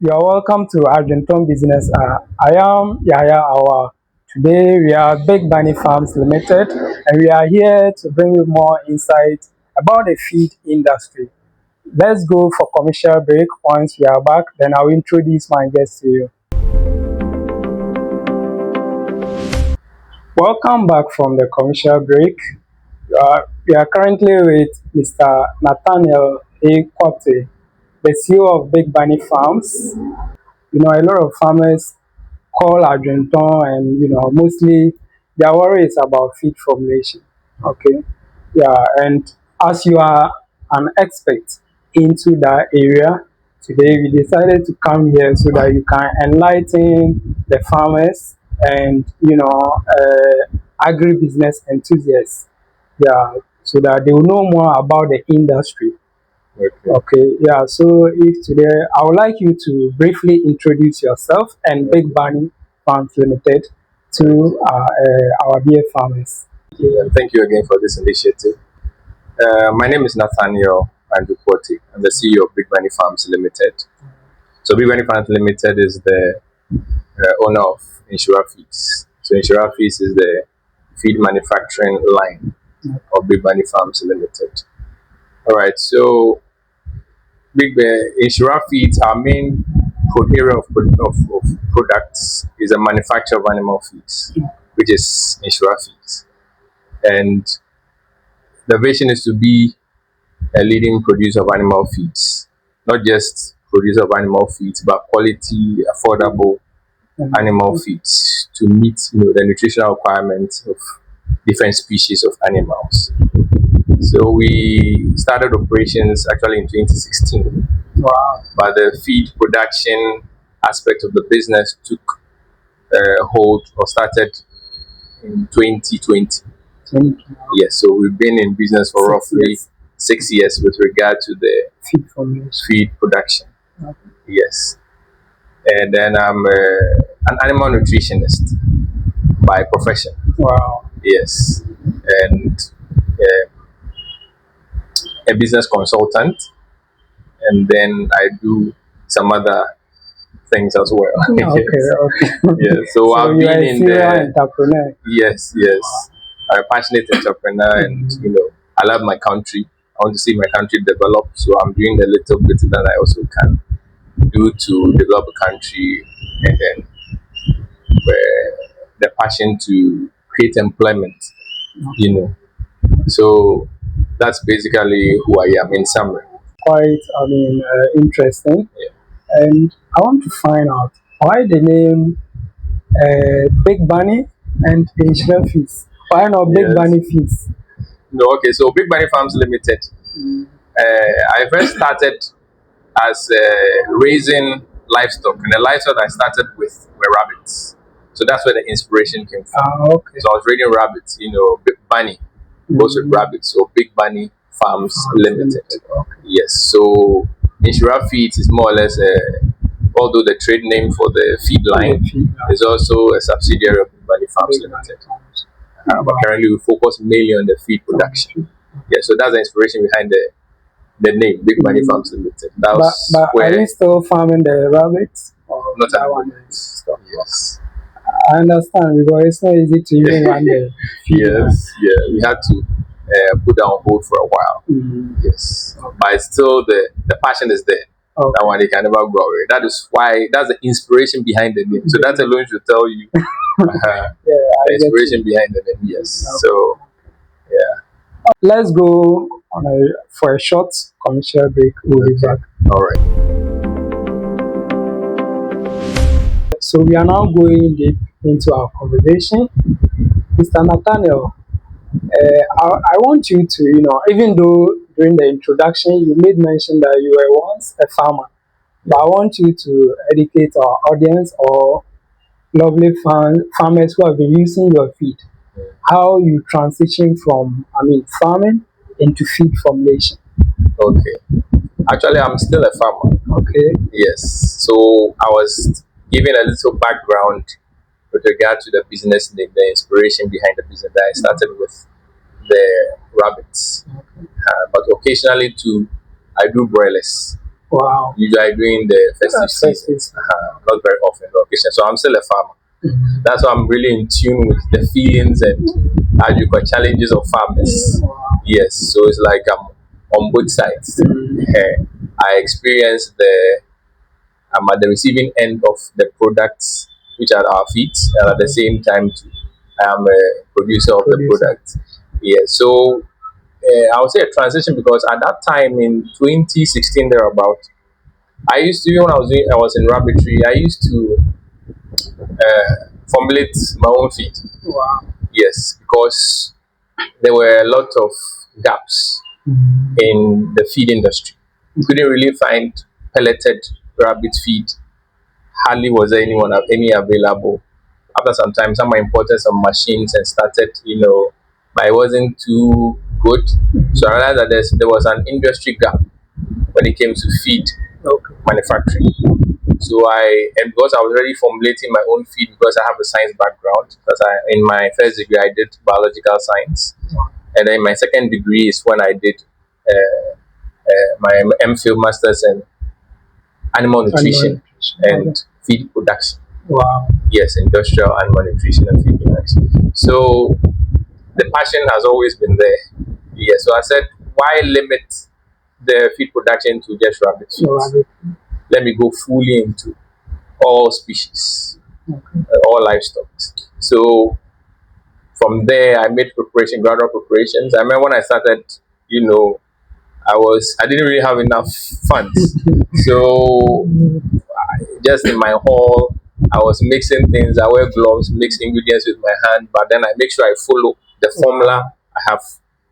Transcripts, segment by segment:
You are welcome to Argenton Business. I am Yaya Awa. Today we are Big Bunny Farms Limited, and we are here to bring you more insight about the feed industry. Let's go for commercial break. Once we are back, then I will introduce my guest to you. Welcome back from the commercial break. We are currently with Mr. Nathaniel A. Kwate, the CEO of Big Bunny Farms. A lot of farmers call Argenton, and mostly their worry is about feed formulation. Okay, yeah, and as you are an expert into that area, today we decided to come here so that you can enlighten the farmers and agribusiness enthusiasts. Yeah, so that they will know more about the industry. Okay. Okay, yeah. So if today I would like you to briefly introduce yourself and Big Bunny Farms Limited to our dear farmers. Thank you again for this initiative. My name is Nathaniel Andrew Kwoti. I'm the CEO of Big Bunny Farms Limited. So Big Bunny Farms Limited is the owner of Nhyira Feeds. So Nhyira Feeds is the feed manufacturing line of Big Bunny Farms Limited. All right. So Nhyira Feeds, our main area of products is a manufacturer of animal feeds, which is Nhyira Feeds. And the vision is to be a leading producer of animal feeds, not just producer of animal feeds, but quality, affordable animal feeds to meet the nutritional requirements of different species of animals. So we started operations actually in 2016. Wow. But the feed production aspect of the business took hold or started in 2020. Yes, so we've been in business for roughly 6 years with regard to the feed production. Okay. Yes. And then I'm an animal nutritionist by profession. Wow. Yes. And a business consultant. And then I do some other things as well. Okay. Yeah. So I've you are been a in serial the entrepreneur. yes. I'm a passionate entrepreneur, and I love my country. I want to see my country develop, so I'm doing the little bit that I also can do to develop a country, and then the passion to create employment. So that's basically who I am in summary. Quite, interesting. Yeah. And I want to find out why the name Big Bunny and Nhyira Feeds. Why not Big Yes. Bunny Feeds? No, okay. So Big Bunny Farms Limited. I first started as raising livestock, and the livestock I started with were rabbits. So that's where the inspiration came from. Okay. So I was raising rabbits, Big Bunny goes with rabbits. So Big Bunny Farms Limited. Okay. Yes. So Nhyira Feeds is more or less although the trade name for the feed line is also a subsidiary of Big Bunny Farms Limited. But currently we focus mainly on the feed production. Yeah, so that's the inspiration behind the name Big Bunny Farms Limited. That was But where are you still farming the rabbits? Or not that at one the is stopped? Yes. I understand, because it's not easy to even run the feed. Yes, yeah. We had to put that on hold for a while. Yes. But still the passion is there. Okay. That one they can never go away. That is why that's the inspiration behind the name. So that alone should tell you the inspiration behind the name. Yes. Okay. So yeah. Let's go for a short commercial break. We'll be back. All right. So we are now going deep into our conversation. Mr. Nathaniel, I want you to, even though during the introduction you made mention that you were once a farmer, but I want you to educate our audience or lovely farmers who have been using your feed, how you transition from, farming into feed formulation. Okay. Actually, I'm still a farmer. Okay. Yes. So I was giving a little background with regard to the business name, the inspiration behind the business that I started with the rabbits. But occasionally too, I do broilers. Wow. usually during the festive That's festive seasons. season. Not very often on occasion. So I'm still a farmer. Mhm. That's why I'm really in tune with the feelings and agricultural challenges of farmers. Wow. Yes, so it's like I'm on both sides. I experience I'm at the receiving end of the products which are our feet, and at the same time, too, I am a producer of the Producer. product. Yeah, so I would say a transition because at that time in 2016 thereabout, I used to even when I was in rabbitry, I used to formulate my own feed. Wow. Yes, because there were a lot of gaps Mhm. in the feed industry. You couldn't really find pelleted rabbit feed. Hardly was there any available. After some time, someone imported some machines and started, but it wasn't too good. So I realized that there was an industry gap when it came to feed Okay. manufacturing. So and because I was already formulating my own feed because I have a science background, because in my first degree I did biological science, and then my second degree is when I did my MPhil masters in animal Animal nutrition nutrition. Okay. and feed production. Wow. Yes, industrial animal nutrition and feed production. So the passion has always been there. Yes, so I said, why limit the feed production to just rabbit feed? Rabbit. Let me go fully into all species, Okay. all livestock. So from there, I made gradual preparations. I remember when I started, you know, I didn't really have enough funds. So just in my hall, I was mixing things. I wear gloves, mix ingredients with my hand, but then I make sure I follow the formula I have.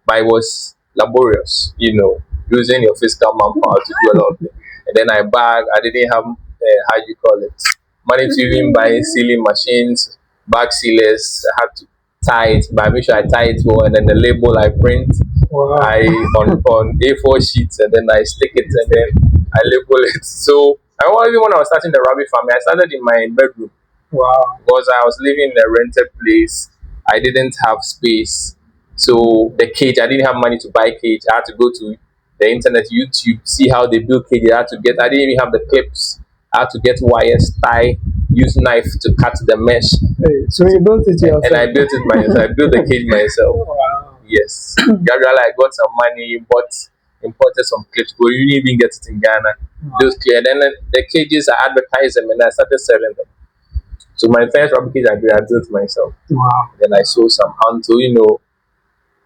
But it was laborious, using your physical manpower to do a lot of things. And then I didn't have, how do you call it, money to even buy sealing machines, bag sealers. I had to tie it, but I make sure I tie it well, and then the label I print, Wow. I on A4 sheets, and then I stick it, and then I label it. So I remember even when I was starting the rabbit farm, I started in my bedroom Wow. because I was living in a rented place. I didn't have space, so the cage, I didn't have money to buy cage. I had to go to the internet, YouTube, see how they build cage. I didn't even have the clips. I had to get wires, tie, use knife to cut the mesh, Hey, so you built it yourself? and I built it myself. I built the cage myself. Wow. Yes. Gradually, I got some money, imported some clips, but you didn't even get it in Ghana. Those clear. Then the cages, I advertised them and I started selling them. So my first rabbit cage I built myself. Wow. Then I sold some until,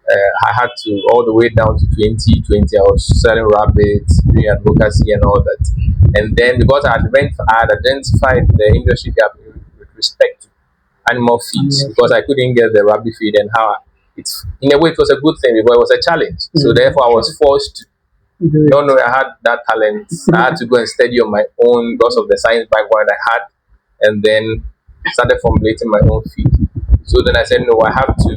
I had to, all the way down to 2020, I was selling rabbits, doing advocacy and all that. And then because I had identified the industry gap with respect to animal feeds, because I couldn't get the rabbit feed, and how it's, in a way, it was a good thing because it was a challenge. So therefore, I was forced to, don't know, I had that talent. I had to go and study on my own because of the science background I had, and then started formulating my own feed. So then I said, no, I have to,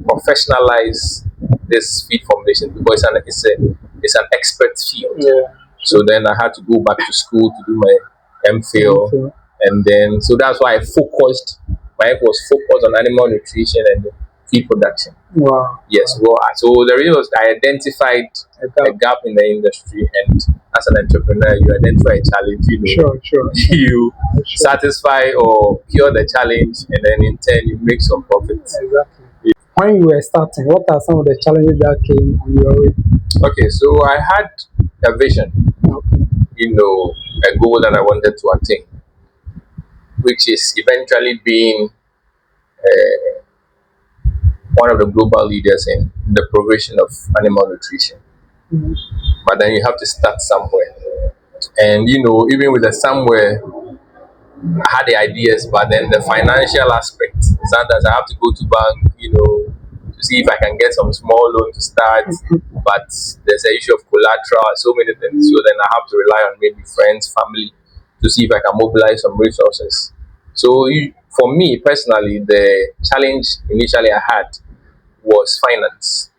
professionalize this feed formulation because it's an expert field. Yeah. So then I had to go back to school to do my MPhil, Okay. and then so that's why my effort was focused on animal nutrition and feed production. Wow. Yes, well, so the reason was I identified a gap in the industry, and as an entrepreneur, you identify a challenge, Sure. you satisfy or cure the challenge, and then in turn you make some profits. Exactly. When you were starting, what are some of the challenges that came on your way? Okay, so I had a vision, Okay. a goal that I wanted to attain, which is eventually being one of the global leaders in the provision of animal nutrition. Mhm. But then you have to start somewhere. And even with the somewhere, I had the ideas, but then the financial aspect. Sometimes I have to go to bank, to see if I can get some small loan to start. But there's an issue of collateral, so many things. So then I have to rely on maybe friends, family, to see if I can mobilize some resources. So for me personally, the challenge initially I had was finance,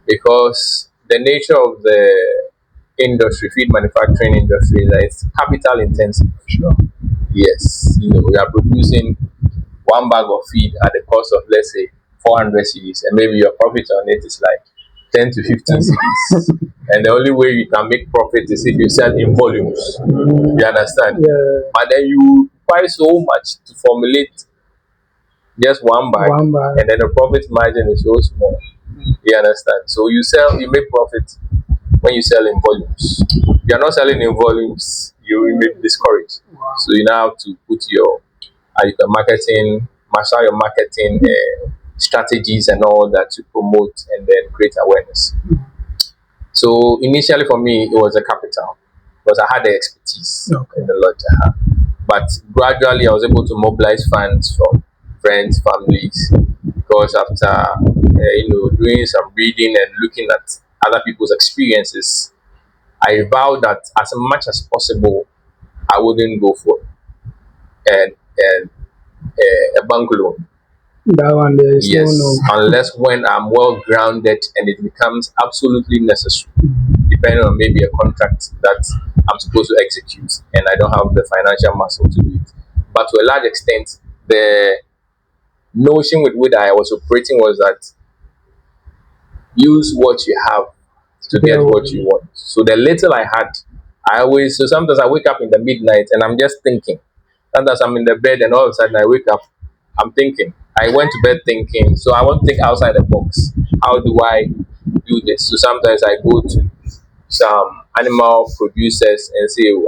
because the nature of the industry, feed manufacturing industry, is that it's capital intensive. Sure. Yes, we are producing one bag of feed at the cost of, let's say, 400 cedis, and maybe your profit on it is like 10 to 15 cities. And the only way you can make profit is if you sell in volumes. You understand? Yeah. But then you buy so much to formulate just one bag, One bag. and then the profit margin is so small. You understand? So you make profit when you sell in volumes. If you're not selling in volumes, you may be discouraged. Wow. So you now have to put your marketing, master your marketing strategies and all that to promote and then create awareness. So initially for me, it was a capital because I had the expertise in the lodge. But gradually, I was able to mobilize funds from friends, families, because after doing some reading and looking at other people's experiences, I vowed that as much as possible, I wouldn't go for and a bank loan. That one there is Yes, no. unless when I'm well grounded and it becomes absolutely necessary, depending on maybe a contract that I'm supposed to execute and I don't have the financial muscle to do it. But to a large extent, the notion with which I was operating was that use what you have to get what you want. So the little I had, so sometimes I wake up in the midnight and I'm just thinking. Sometimes I'm in the bed and all of a sudden I wake up, I'm thinking. I went to bed thinking, so I want to think outside the box. How do I do this? So sometimes I go to some animal producers and say, oh,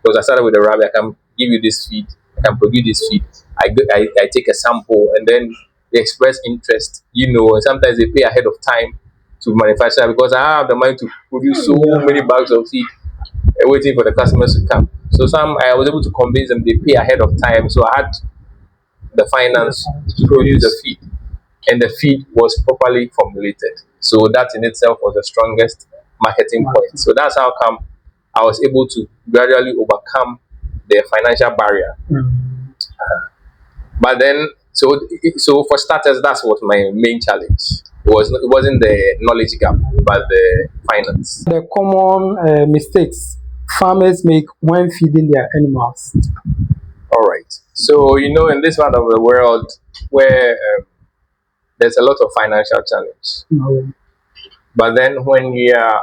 because I started with a rabbit, I can give you this feed, I can produce this feed. I take a sample and then they express interest, and sometimes they pay ahead of time to manufacture because I have the money to produce so many bags of feed waiting for the customers to come. So I was able to convince them they pay ahead of time. So I had the finance to produce the feed, and the feed was properly formulated. So that in itself was the strongest marketing point. So that's how come I was able to gradually overcome the financial barrier. But then, so for starters, that's what my main challenge. It wasn't the knowledge gap, but the finance. The common mistakes farmers make when feeding their animals. All right. So in this part of the world where there's a lot of financial challenge, but then when you are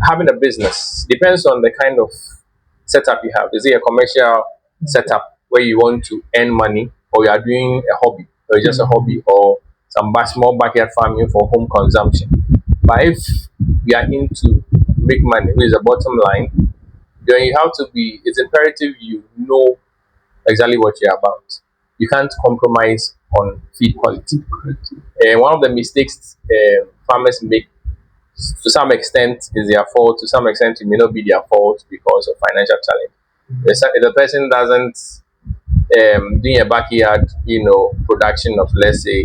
having a business, depends on the kind of setup you have. Is it a commercial setup where you want to earn money, or you are doing a hobby, or it's just a hobby, or some small backyard farming for home consumption? But if you are into make money, which is the bottom line, then you have to it's imperative you know exactly what you're about. You can't compromise on feed quality. And one of the mistakes farmers make, to some extent, is their fault. To some extent, it may not be their fault because of financial challenge. If the person doesn't do a backyard, production of, let's say,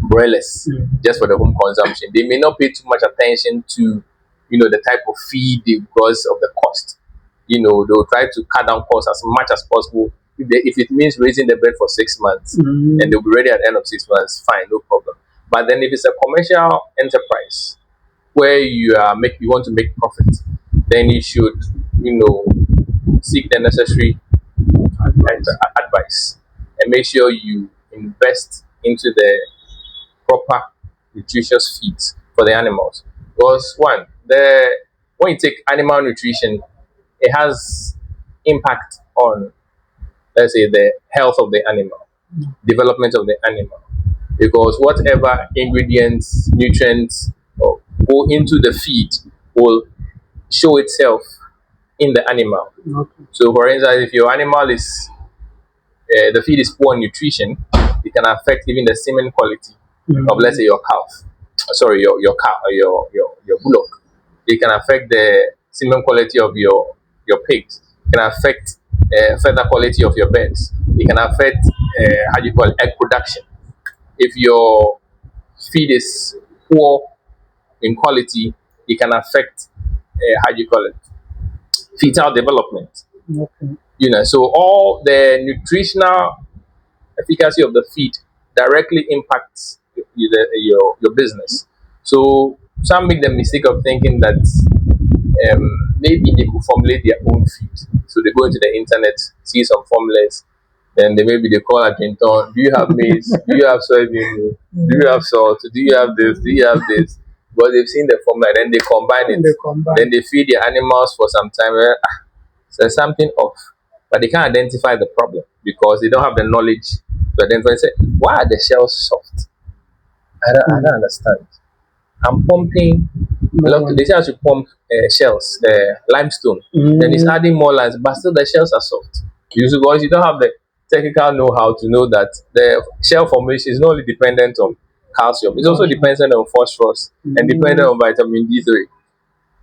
broilers just for the home consumption, they may not pay too much attention to, the type of feed because of the cost. They'll try to cut down costs as much as possible. If it means raising the bird for 6 months and they'll be ready at the end of 6 months, fine, no problem. But then if it's a commercial enterprise where you want to make profit, then you should, seek the necessary advice and make sure you invest into the proper nutritious feeds for the animals. Because when you take animal nutrition, it has impact on, let's say, the health of the animal, development of the animal. Because whatever ingredients, nutrients go into the feed will show itself in the animal. So, for instance, if your animal is the feed is poor in nutrition, it can affect even the semen quality of, let's say, your calf. Sorry, your cow, your bullock. It can affect the semen quality of your pigs. It can affect feather quality of your birds. It can affect egg production. If your feed is poor in quality, it can affect fetal development. So all the nutritional efficacy of the feed directly impacts your business. So some make the mistake of thinking that maybe they could formulate their own feed. So they go into the internet, see some formulas, Then maybe they call at Kenton, do you have maize? Do you have soybean meal? Do you have salt? Do you have this? Do you have this? But they've seen the formula, then they combine it. They combine. Then they feed the animals for some time. So there's something off. But they can't identify the problem because they don't have the knowledge to identify and say, why are the shells soft? I don't understand. I'm pumping. They say I should pump shells, limestone. Then it's adding more lines, but still the shells are soft. Because you don't have the technical know-how to know that the shell formation is not only dependent on calcium, it's also dependent on phosphorus and dependent on vitamin D3.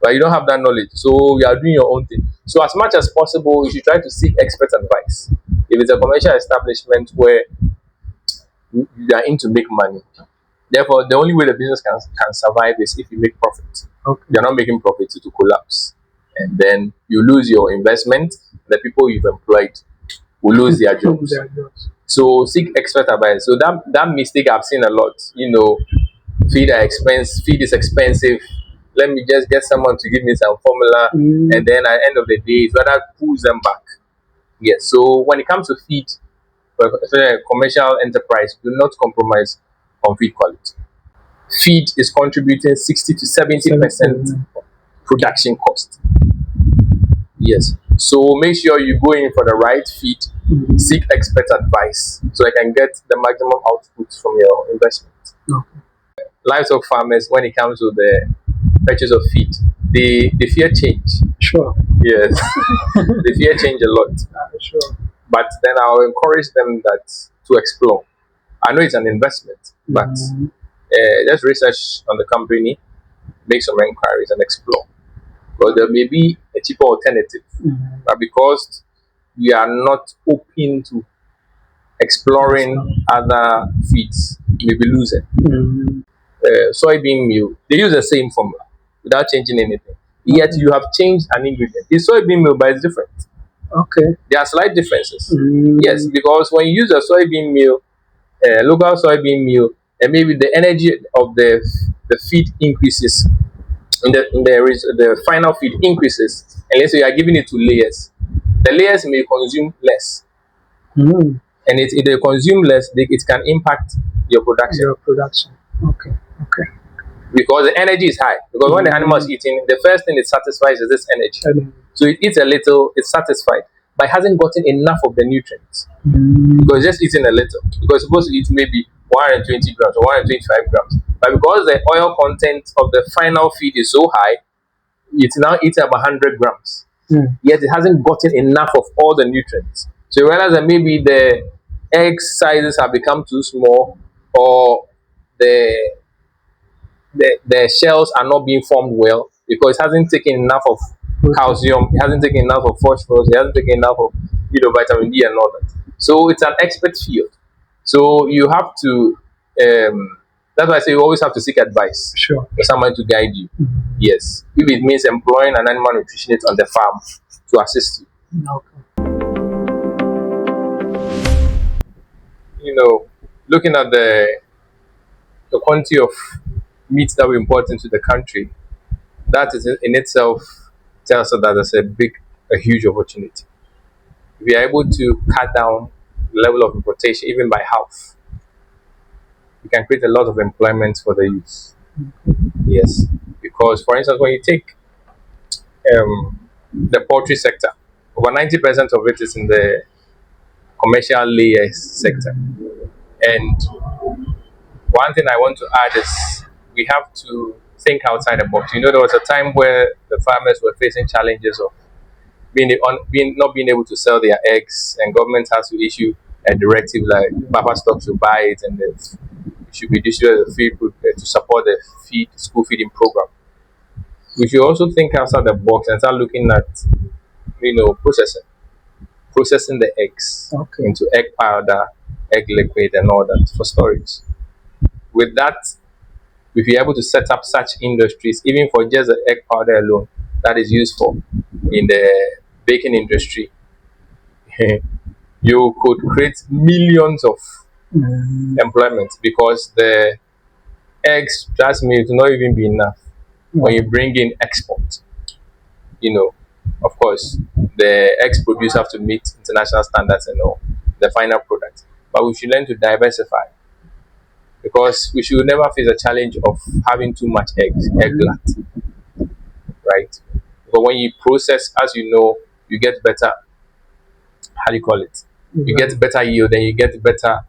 But you don't have that knowledge, so you are doing your own thing. So as much as possible, you should try to seek expert advice. If it's a commercial establishment where you are in to make money, therefore the only way the business can survive is if you make profit. Okay. You're not making profit to collapse, and then you lose your investment. The people you've employed will lose their jobs. So seek expert advice. So that mistake I've seen a lot. Feed is expensive. Let me just get someone to give me some formula, and then at the end of the day, it rather pulls them back. Yes. So when it comes to feed, for a commercial enterprise, do not compromise on feed quality. Feed is contributing 60 to 70% production cost. Yes. So make sure you go in for the right feed, seek expert advice so you can get the maximum output from your investment. Okay. Livestock farmers, when it comes to the purchase of feed, they fear change. Sure. Yes. They fear change a lot. Sure. But then I'll encourage them to explore. I know it's an investment, but just research on the company, make some inquiries and explore. Because there may be a cheaper alternative. But because we are not open to exploring other feeds, we may be losing. Soybean meal, they use the same formula without changing anything. Yet you have changed an ingredient. It's soybean meal, but it's different. Okay. There are slight differences. Yes, because when you use a soybean meal, local soybean meal, and maybe the energy of the feed increases, the final feed increases, and let's say you are giving it to layers. The layers may consume less, and if they consume less, it can impact your production. Okay. Because the energy is high. Because when the animal is eating, the first thing it satisfies is this energy. So it eats a little, it's satisfied, but it hasn't gotten enough of the nutrients. Because it's just eating a little. Because it's supposed to eat maybe 120 grams or 125 grams. But because the oil content of the final feed is so high, it's now eating about 100 grams. Yet it hasn't gotten enough of all the nutrients. So you realize that maybe the egg sizes have become too small, or the shells are not being formed well because it hasn't taken enough of calcium, it hasn't taken enough of phosphorus, it hasn't taken enough of vitamin D and all that. So it's an expert field. So you have to that's why I say you always have to seek advice. Sure. For someone to guide you. Yes. If it means employing an animal nutritionist on the farm to assist you. Okay. Looking at the quantity of meat that we import into the country, that is in itself tells us that there's a huge opportunity. If we are able to cut down the level of importation even by half, we can create a lot of employment for the youth. Yes, because for instance, when you take the poultry sector, over 90% of it is in the commercial layers sector. And one thing I want to add is we have to think outside the box. There was a time where the farmers were facing challenges of not being able to sell their eggs, and government has to issue a directive like buffer stock should buy it, and it should be distributed as a feed to support the school feeding program. We should also think outside the box and start looking at processing the eggs into egg powder, egg liquid, and all that for storage. With that, if you're able to set up such industries, even for just the egg powder alone, that is useful in the baking industry, you could create millions of employment, because the eggs, trust me, it will not even be enough when you bring in export. Of course, the eggs produced have to meet international standards and all. the final product. But we should learn to diversify, because we should never face a challenge of having too much egg glut, right? But when you process, as you know, you get better. How do you call it? You get better yield, and you get better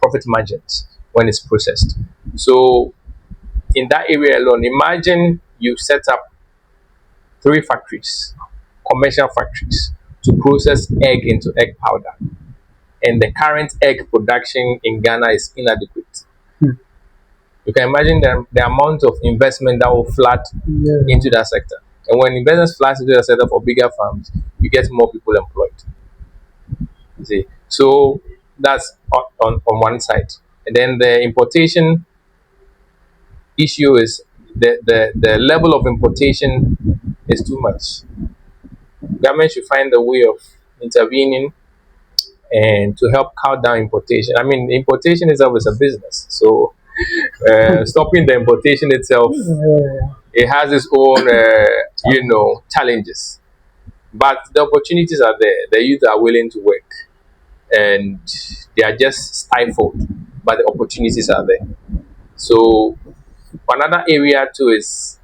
profit margins when it's processed. So in that area alone, imagine you set up 3 factories, commercial factories, to process egg into egg powder, and the current egg production in Ghana is inadequate. You can imagine the amount of investment that will flood into that sector. And when investors flood into the sector for bigger farms, you get more people employed. You see, so that's on one side. And then the importation issue is the level of importation is too much. Government should find a way of intervening and to help cut down importation. I mean, importation itself is a business, so stopping the importation itself, it has its own challenges. But the opportunities are there. The youth are willing to work, and they are just stifled, but the opportunities are there. So another area too is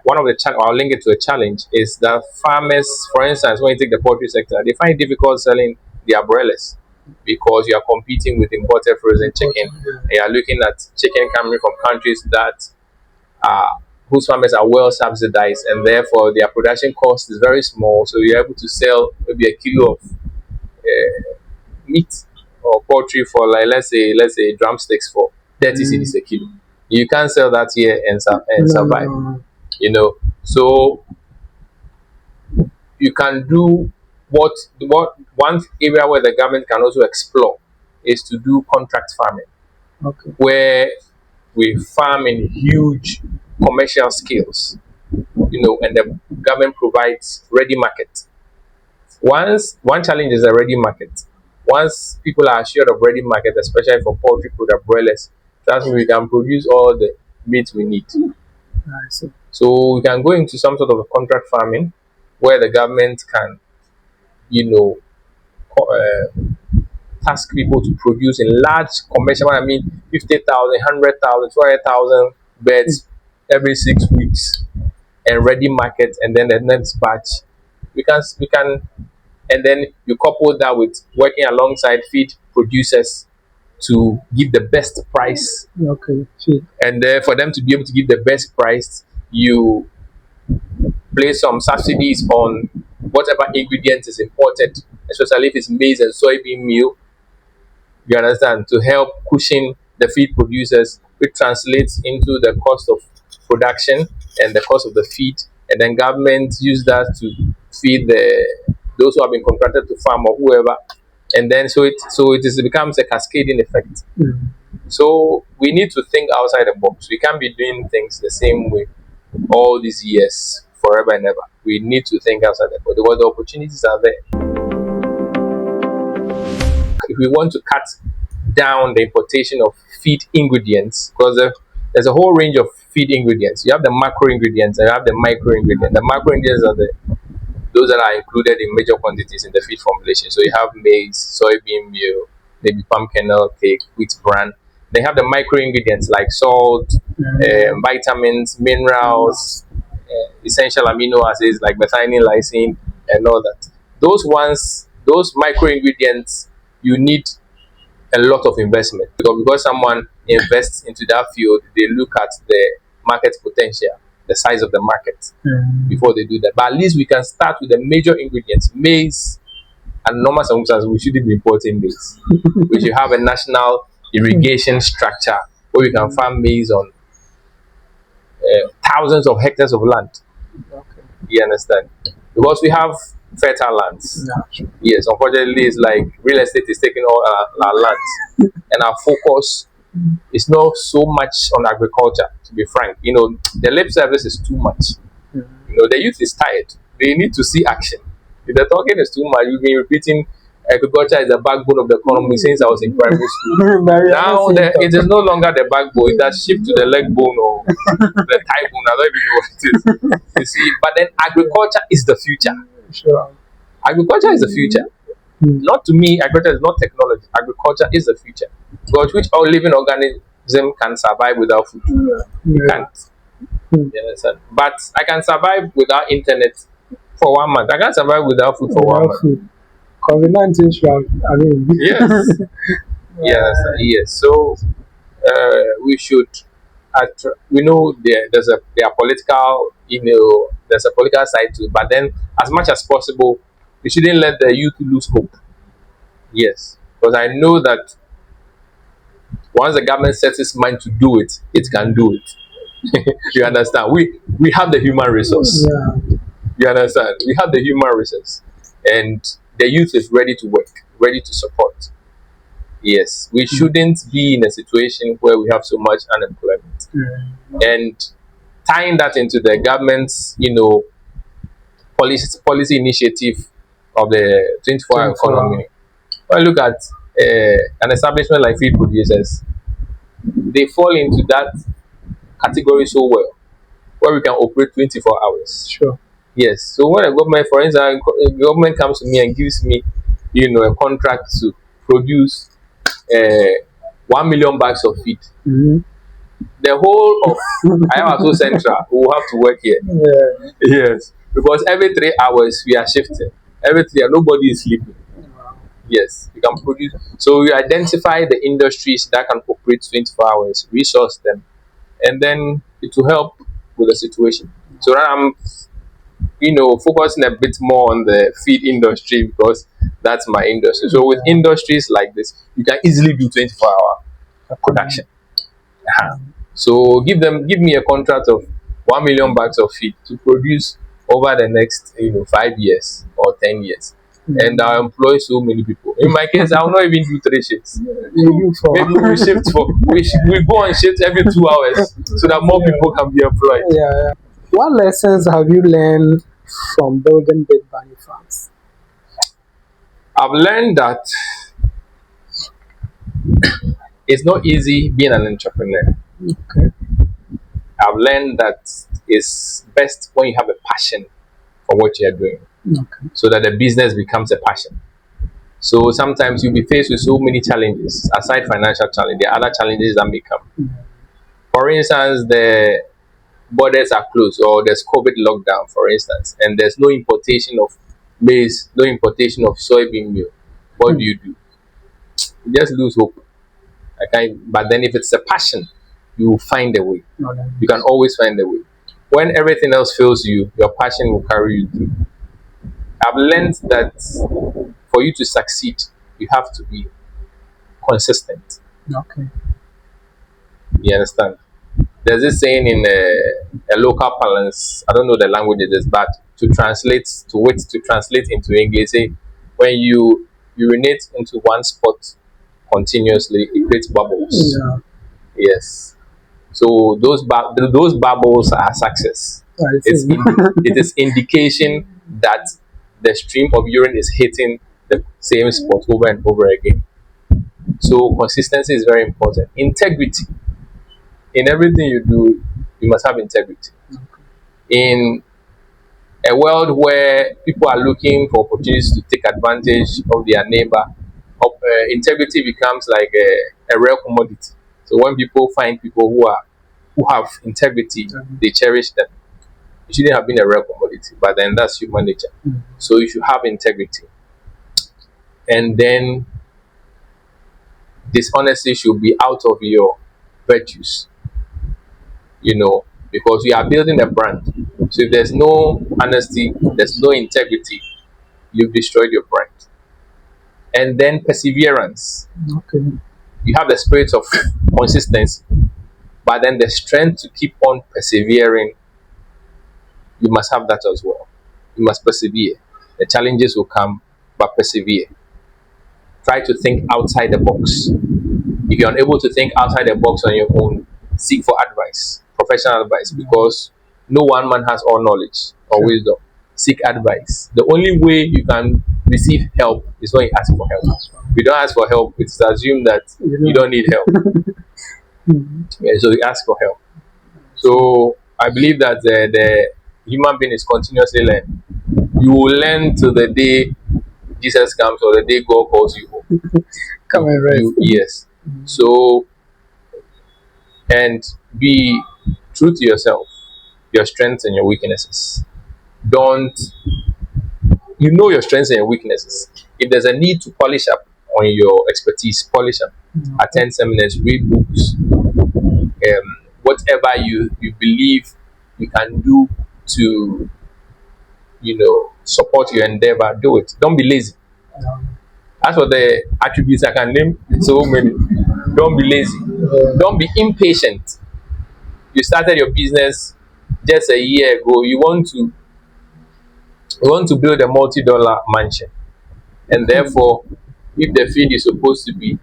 one of the I'll link it to a challenge is that farmers, for instance, when you take the poultry sector, they find it difficult selling the umbrellas because you are competing with imported frozen chicken. You are looking at chicken coming from countries that whose farmers are well subsidized, and therefore their production cost is very small. So you're able to sell maybe a kilo of meat or poultry for, like, let's say drumsticks for 30 cedis a kilo. You can't sell that here and survive. So you can do what one area where the government can also explore is to do contract farming, where we farm in huge commercial scales, and the government provides ready market. One challenge is a ready market. Once people are assured of ready market, especially for poultry product broilers, trust me, we can produce all the meat we need. So we can go into some sort of a contract farming where the government can, task people to produce in large commercial, 50,000, 100,000, 200,000 beds every 6 weeks, and ready market, and then the next batch. We can, and then you couple that with working alongside feed producers to give the best price. And for them to be able to give the best price, you place some subsidies on whatever ingredient is imported, especially if it's maize and soybean meal. You understand? To help cushion the feed producers, which translates into the cost of production and the cost of the feed, and then government use that to feed those who have been contracted to farm or whoever, and then it becomes a cascading effect. So we need to think outside the box. We can't be doing things the same way all these years, forever and ever. We need to think outside the box because the opportunities are there. If we want to cut down the importation of feed ingredients, because there's a whole range of feed ingredients. You have the macro ingredients and you have the micro ingredients. The macro ingredients are those that are included in major quantities in the feed formulation. So you have maize, soybean meal, maybe palm kernel, cake, wheat bran. They have the micro ingredients like salt, vitamins, minerals, essential amino acids like methionine, lysine, and all that. Those micro ingredients, you need a lot of investment, because someone invests into that field, they look at the market potential, the size of the market before they do that. But at least we can start with the major ingredients. Maize, and normal circumstances, we shouldn't be importing maize. We should have a national irrigation structure where we can farm maize on thousands of hectares of land. You understand? Because we have fertile lands. Yes, unfortunately, it's like real estate is taking all our lands, and our focus is not so much on agriculture. To be frank, the lip service is too much. The youth is tired. They need to see action. If the talking is too much, we've been repeating agriculture is the backbone of the economy since I was in primary school. Now it is no longer the backbone; it has shifted to the leg bone or the thigh bone. I don't even know what it is. You see, but then agriculture is the future. Agriculture is the future. Not to me, agriculture is not technology. Agriculture is the future. Because which all living organism can survive without food? You Yeah. can't. You understand? But I can survive without internet for 1 month. I can't survive without food for 1 Without month. food. COVID-19 should have, I mean, Yes. Yes. Yes. So we should. We know there are political, there's a political side to it. But then, as much as possible, we shouldn't let the youth lose hope. Yes, because I know that once the government sets its mind to do it, it can do it. You understand? We have the human resource. yeah. You understand? We have the human resource, and the youth is ready to work, ready to support. Yes, we shouldn't be in a situation where we have so much unemployment. And tying that into the government's, policy initiative of the 24-hour 24 economy. When I look at an establishment like feed producers, they fall into that category so well, where we can operate 24 hours. Sure. Yes. So when a government, for instance, a government comes to me and gives me, a contract to produce 1 million bags of feed, the whole of Ayawaso Central will have to work here. Yeah. Yes. Because every 3 hours we are shifting. Every 3 hours, nobody is sleeping. Yes, you can produce. So you identify the industries that can operate 24 hours, resource them, and then it will help with the situation. So now I'm, focusing a bit more on the feed industry because that's my industry. So with industries like this, you can easily do 24-hour production. So give me a contract of 1 million bags of feed to produce over the next 5 years or 10 years. And I'll employ so many people. In my case, I'll not even do 3 shifts. Maybe we shift we go on shift every 2 hours so that more people can be employed. Yeah. What lessons have you learned from building big bunny farms? I've learned that it's not easy being an entrepreneur. Okay. I've learned that it's best when you have a passion for what you're doing, so that the business becomes a passion. So sometimes you'll be faced with so many challenges, aside financial challenge, there are other challenges that may come. For instance, the borders are closed or there's COVID lockdown, for instance, and there's no importation of maize, no importation of soybean meal. What do? You just lose hope. But then if it's a passion, you will find a way. You can always find a way. When everything else fails you, your passion will carry you through. I've learned that for you to succeed, you have to be consistent. Okay. You understand? There's this saying in a local parlance, I don't know the language it is, but to translate into English, say when you urinate into one spot continuously, it creates bubbles. Yeah. Yes. So those bubbles are success. It is indication that the stream of urine is hitting the same spot over and over again. So consistency is very important. Integrity. In everything you do, you must have integrity. In a world where people are looking for opportunities to take advantage of their neighbor, integrity becomes like a rare commodity. So when people find people who have integrity, they cherish them. It shouldn't have been a rare commodity, but then that's human nature. So you should have integrity. And then dishonesty should be out of your virtues. Because you are building a brand. So if there's no honesty, there's no integrity, you've destroyed your brand. And then perseverance. Okay. You have the spirit of consistency, but then the strength to keep on persevering, you must have that as well. You must persevere. The challenges will come, but persevere. Try to think outside the box. If you're unable to think outside the box on your own, seek for advice, professional advice, because no one man has all knowledge or wisdom. Seek advice. The only way you can receive help is when you ask for help. If you don't ask for help, it's assumed that you don't need help. So you ask for help. So I believe that the human being is continuously learning. You will learn till the day Jesus comes or the day God calls you home. Come and rest. Yes. So, and be true to yourself, your strengths and your weaknesses. Don't, you know your strengths and your weaknesses. If there's a need to polish up on your expertise, polish up. Attend seminars, read books, whatever you believe you can do to, support your endeavor, do it. Don't be lazy. As for the attributes I can name, so many. Don't be lazy. Don't be impatient. You started your business just a year ago. You want to build a multi-dollar mansion, and therefore, if the feed is supposed to be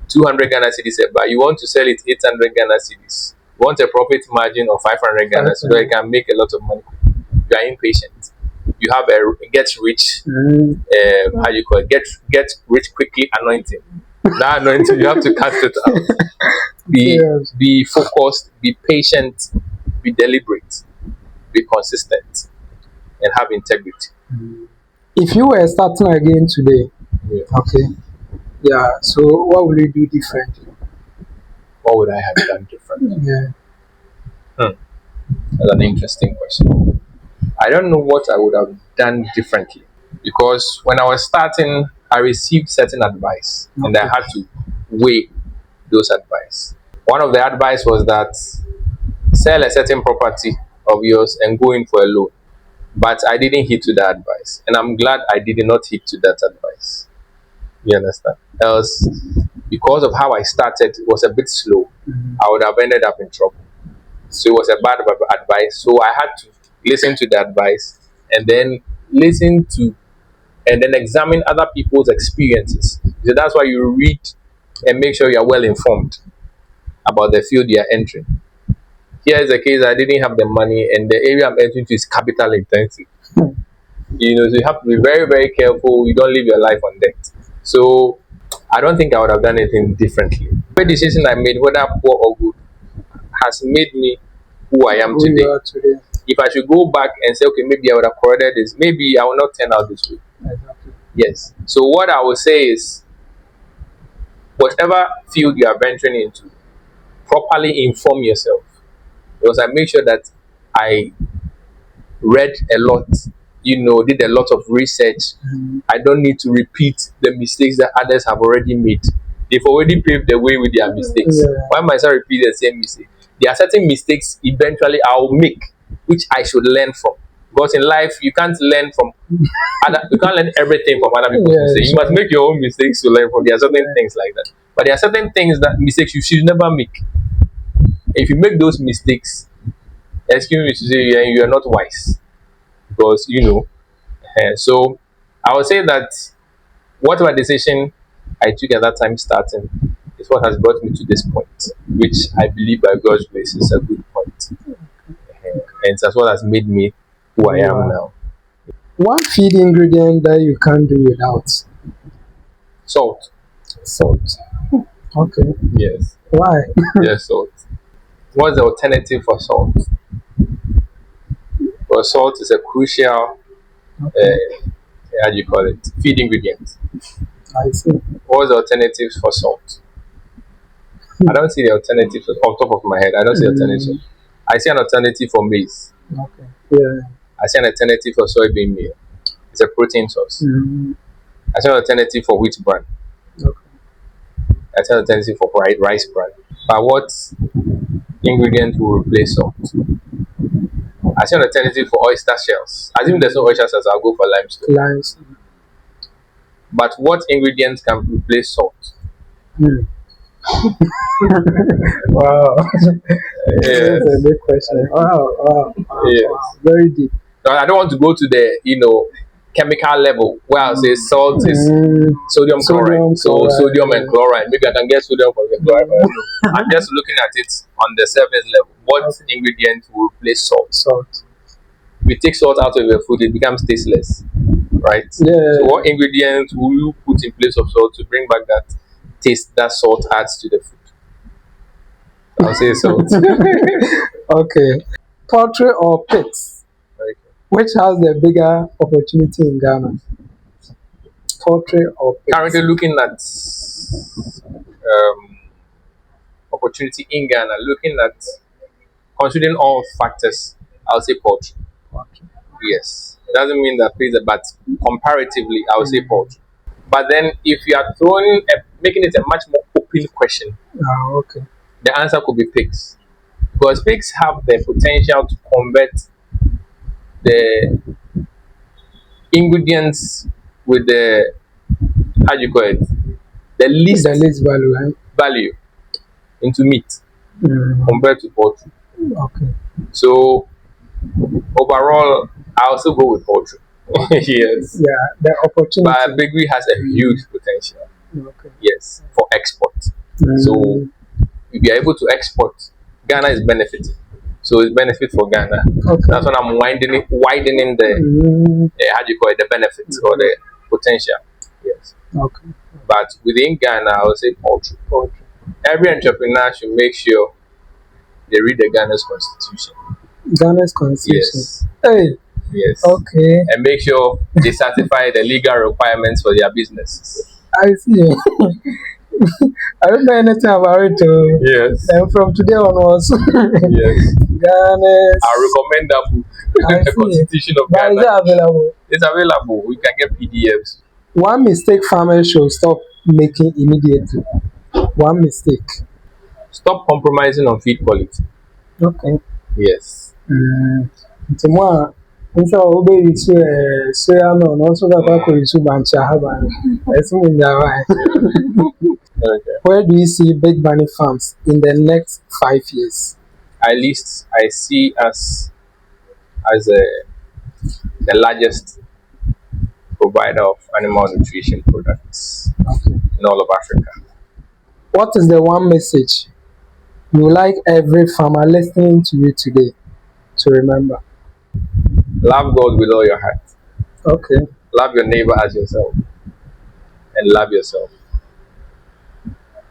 200 Ghana cedis a bar, you want to sell it 800 Ghana cedis. You want a profit margin of 500 Ghana so that you can make a lot of money. You are impatient. You have a get rich, how you call it, get rich quickly anointing. That anointing, you have to cast it out. Be focused, be patient, be deliberate, be consistent, and have integrity. If you were starting again today, so what would you do differently? What would I have done differently? That's an interesting question. I don't know what I would have done differently, because when I was starting, I received certain advice and I had to weigh those advice. One of the advice was that sell a certain property of yours and go in for a loan. But I didn't heed to that advice, and I'm glad I did not heed to that advice. You understand? Else, because of how I started, it was a bit slow. I would have ended up in trouble. So it was a bad advice. So I had to listen to the advice and then examine other people's experiences. So that's why you read and make sure you are well informed about the field you are entering. Here is the case: I didn't have the money, and the area I'm entering to is capital intensive. So you have to be very, very careful. You don't live your life on debt. So I don't think I would have done anything differently. The decision I made, whether poor or good, has made me who I am today. If I should go back and say, okay, maybe I would have corrected this, maybe I will not turn out this way. Exactly. Yes. So what I would say is, whatever field you are venturing into, properly inform yourself. Because I make sure that I read a lot, did a lot of research. I don't need to repeat the mistakes that others have already made. They've already paved the way with their mistakes. Why must I repeat the same mistake? There are certain mistakes eventually I'll make, which I should learn from. Because in life, you can't learn from you can't learn everything from other people's mistakes. You must make your own mistakes to learn from. There are certain things like that. But there are certain mistakes you should never make. If you make those mistakes, excuse me to say, you are not wise. Because, so I would say that whatever decision I took at that time starting is what has brought me to this point, which I believe by God's grace is a good point. And that's what has made me who I am now. One feed ingredient that you can't do without? Salt. Okay. Yes. Why? Yes, salt. What's the alternative for salt? Well, salt is a crucial, how do you call it, feed ingredient. I see. What's the alternatives for salt? I don't see the alternatives off top of my head. I don't see alternative. I see an alternative for maize. Okay. Yeah. I see an alternative for soybean meal. It's a protein source. I see an alternative for wheat bran. Okay. I see an alternative for rice bran. But what ingredient will replace salt? I see an alternative for oyster shells. Assuming there's no oyster shells, I'll go for limestone. But what ingredient can replace salt? Wow. Yes. That's a big question. Wow. Yes. Wow. Very deep. I don't want to go to the chemical level where I'll say salt is sodium chloride. So sodium and chloride. Maybe I can get sodium from the chloride. I'm just looking at it on the surface level. What ingredient will replace salt? If you take salt out of your food, it becomes tasteless. Right? Yeah. So what ingredient will you put in place of salt to bring back that taste that salt adds to the food? I'll say salt. Okay. Poultry or pigs? Okay. Which has the bigger opportunity in Ghana? poultry or pigs? Currently looking at opportunity in Ghana, looking at considering all factors, I'll say poultry. Poultry. Yes. It doesn't mean that pigs, but comparatively, I would say poultry. But then if you are making it a much more open question, Okay. the answer could be pigs. Because pigs have the potential to convert the ingredients with the, how do you call it, the least value, right? value into meat compared to poultry. Okay. So overall, I also go with poultry. Yes. Yeah, the opportunity. But Bigg has a huge potential. Okay. Yes, for export. So if you are able to export, Ghana is benefiting. So it's benefit for Ghana. Okay. That's when I'm widening the how do you call it, the benefits or the potential. Yes. Okay. But within Ghana, I would say poultry. Every entrepreneur should make sure they read the Ghana's constitution. Ghana's constitution. Yes. Hey. Yes. Okay. And make sure they certify the legal requirements for their businesses. I see. I don't know anything about it. Yes. And from today onwards, yes. Ghana's. I recommend that book. The Constitution of But Ghana. is it available? It's available. We can get PDFs. One mistake farmers should stop making immediately. One mistake. Stop compromising on feed quality. Okay. Yes. Tomorrow, instead of obeying soya no, also the back of you bancha haban. Okay. Where do you see Bigg Bunny farms in the next 5 years? At least I see us as the largest provider of animal nutrition products in all of Africa. What is the one message you would like every farmer listening to you today to remember? Love God with all your heart. Okay. Love your neighbor as yourself. And love yourself.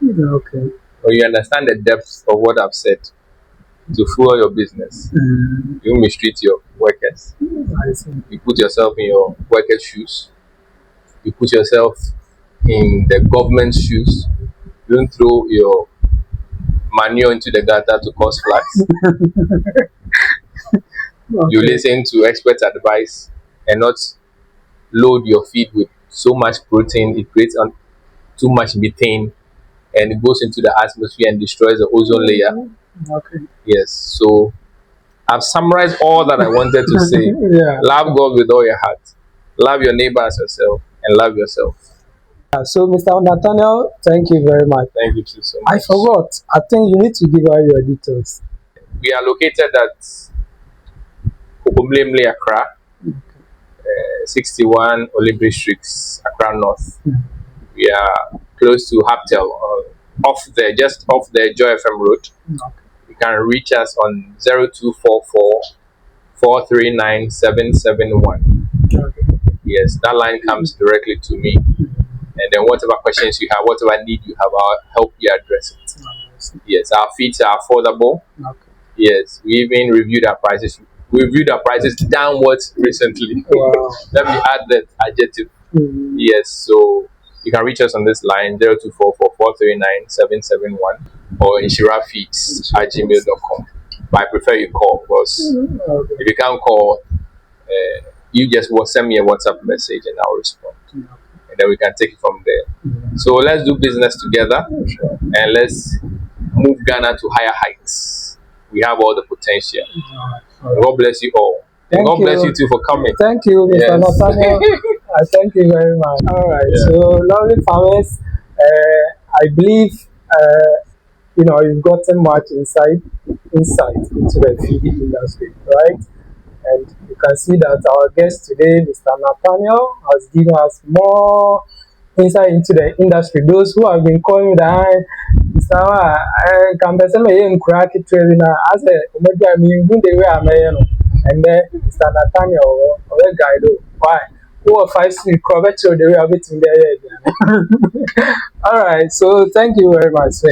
Okay. When you understand the depth of what I've said to fuel your business, you mistreat your workers. I see. You put yourself in your workers' shoes. You put yourself in the government's shoes. You don't throw your manure into the gutter to cause floods. Okay. You listen to expert advice and not load your feed with so much protein. It creates too much methane and it goes into the atmosphere and destroys the ozone layer. Okay. Yes, so I've summarized all that I wanted to say. Yeah. Love God with all your heart. Love your neighbor as yourself and love yourself. So, Mr. Nathaniel, thank you very much. Thank you too so much. I forgot. I think you need to give out your details. We are located at Okomlemle, Accra, 61 Olympic Street, Accra North. We are close to Haptel, just off the Joy FM road. Okay. You can reach us on 0244 439 771. Okay. Yes, that line comes directly to me. And then whatever questions you have, whatever need you have, I'll help you address it. Yes, our fees are affordable. Okay. Yes, we even reviewed our prices. We reviewed our prices downwards recently. Wow. Let me add that adjective. Yes, so you can reach us on this line 0244 439 771 or nhyirafeeds@gmail.com. But I prefer you call because if you can't call, you just send me a WhatsApp message and I'll respond. And then we can take it from there. So let's do business together and let's move Ghana to higher heights. We have all the potential. God bless you all. And God bless you too for coming. Thank you, Mr. Nathaniel. Thank you very much. All right. Yeah. So, lovely farmers, I believe you've gotten much insight into the feeding industry, right? And you can see that our guest today, Mr. Nathaniel, has given us more insight into the industry. Those who have been calling that, Mr. I can be saying, crack it as a maybe the way I'm and then Mr. Nathaniel or a guide. Why? 4 or 5 sleep cover the way of it in there. All right. So thank you very much.